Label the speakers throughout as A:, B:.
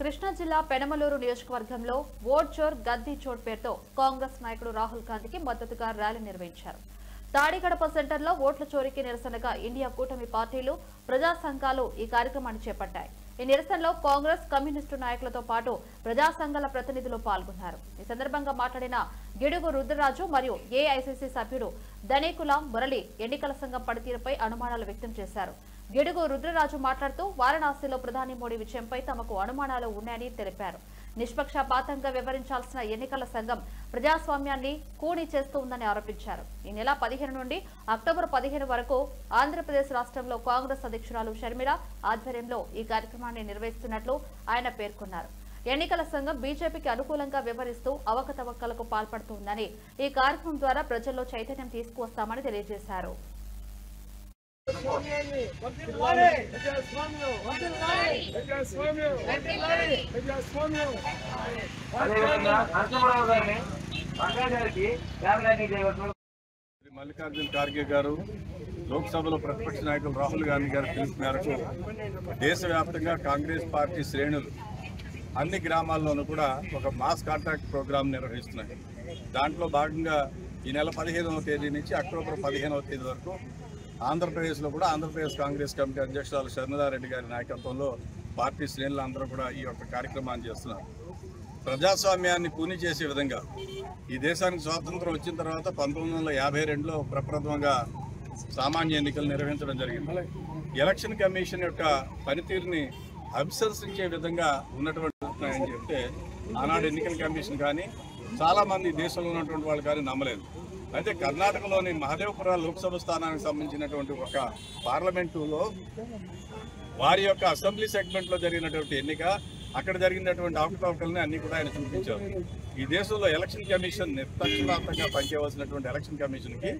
A: కృష్ణా జిల్లా పెనమలూరు నియోజకవర్గంలో ఓట్ చోర్ గద్దీ చోట్ పేరుతో కాంగ్రెస్ నాయకుడు రాహుల్ గాంధీకి మద్దతుగా ర్యాలీ నిర్వహించారు. తాడిగడప సెంటర్లో ఓట్ల చోరీకి నిరసనగా ఇండియా కూటమి పార్టీలు, ప్రజా సంఘాలు ఈ కార్యక్రమాన్ని చేపట్టాయి. ఈ నిరసనలో కాంగ్రెస్, కమ్యూనిస్టు నాయకులతో పాటు ప్రజా సంఘాల ప్రతినిధులు పాల్గొన్నారు. ఈ సందర్భంగా మాట్లాడిన గిడుగు రుద్రరాజు మరియు ఏఐసీసీ సభ్యుడు దనేకుల మురళి ఎన్నికల సంఘం పనితీరుపై అనుమానాలు వ్యక్తం చేశారు. గిడుగు రుద్రరాజు మాట్లాడుతూ వారణాసిలో ప్రధాని మోడీ విజయంపై తమకు అనుమానాలు ఉన్నాయని తెలిపారు. నిష్పక్షపాతంగా వ్యవహరించాల్సిన ఎన్నికల సంఘం ప్రజాస్వామ్యాన్ని కూని చేస్తూ ఉందని ఆరోపించారు. ఈ నెల 15 నుండి అక్టోబర్ 15 వరకు ఆంధ్రప్రదేశ్ రాష్ట్రంలో కాంగ్రెస్ అధ్యక్షురాలు షర్మిల ఆధ్వర్యంలో ఈ కార్యక్రమాన్ని నిర్వహిస్తున్నట్లు ఆయన పేర్కొన్నారు. ఎన్నికల సంఘం బీజేపీకి అనుకూలంగా వ్యవహరిస్తూ అవకతవకలకు పాల్పడుతుందని, ఈ కార్యక్రమం ద్వారా ప్రజల్లో చైతన్యం తీసుకువస్తామని తెలియజేశారు.
B: మల్లికార్జున ఖార్గే గారు లోక్సభలో ప్రతిపక్ష నాయకులు రాహుల్ గాంధీ గారి పిలుపు మేరకు దేశవ్యాప్తంగా కాంగ్రెస్ పార్టీ శ్రేణులు అన్ని గ్రామాల్లోనూ కూడా ఒక మాస్ కాంటాక్ట్ ప్రోగ్రాం నిర్వహిస్తున్నాయి. దాంట్లో భాగంగా ఈ నెల 15వ తేదీ నుంచి అక్టోబర్ 15వ తేదీ వరకు ఆంధ్రప్రదేశ్లో కూడా ఆంధ్రప్రదేశ్ కాంగ్రెస్ కమిటీ అధ్యక్షురాలు షర్మిలారెడ్డి గారి నాయకత్వంలో పార్టీ శ్రేణులు అందరూ కూడా ఈ యొక్క కార్యక్రమాన్ని చేస్తున్నారు. ప్రజాస్వామ్యాన్ని కూని చేసే విధంగా ఈ దేశానికి స్వాతంత్రం వచ్చిన తర్వాత 1952లో ప్రప్రథమంగా సామాన్య ఎన్నికలు నిర్వహించడం జరిగింది. ఎలక్షన్ కమిషన్ యొక్క పనితీరుని అభిశంసించే విధంగా ఉన్నటువంటి అని చెప్తే ఆనాడు ఎన్నికల కమిషన్ కానీ చాలామంది దేశంలో ఉన్నటువంటి వాళ్ళు కానీ నమ్మలేదు. అయితే కర్ణాటకలోని మహదేవపుర లోక్సభ స్థానానికి సంబంధించినటువంటి ఒక పార్లమెంటులో వారి యొక్క అసెంబ్లీ సెగ్మెంట్లో జరిగినటువంటి ఎన్నిక, అక్కడ జరిగినటువంటి అవకతవకల్ని అన్ని కూడా ఆయన చూపించారు. ఈ దేశంలో ఎలక్షన్ కమిషన్ నిర్పక్షపాతంగా పనిచేయవలసినటువంటి ఎలక్షన్ కమిషన్కి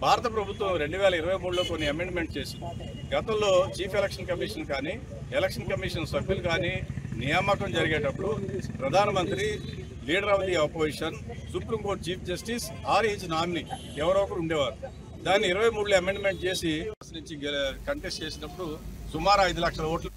B: భారత ప్రభుత్వం 2023లో కొన్ని అమెండ్మెంట్ చేసింది. గతంలో చీఫ్ ఎలక్షన్ కమిషన్ కానీ ఎలక్షన్ కమిషన్ సభ్యులు కానీ నియామకం జరిగేటప్పుడు ప్రధానమంత్రి, leader of the opposition, supreme court chief justice R is nominee ఎవరో ఒకరు ఉండేవారు. దాన్ని 23లో అమెండ్మెంట్ చేసి నుంచి కంటెస్ట్ చేసినప్పుడు సుమారు 5 లక్షల ఓట్లు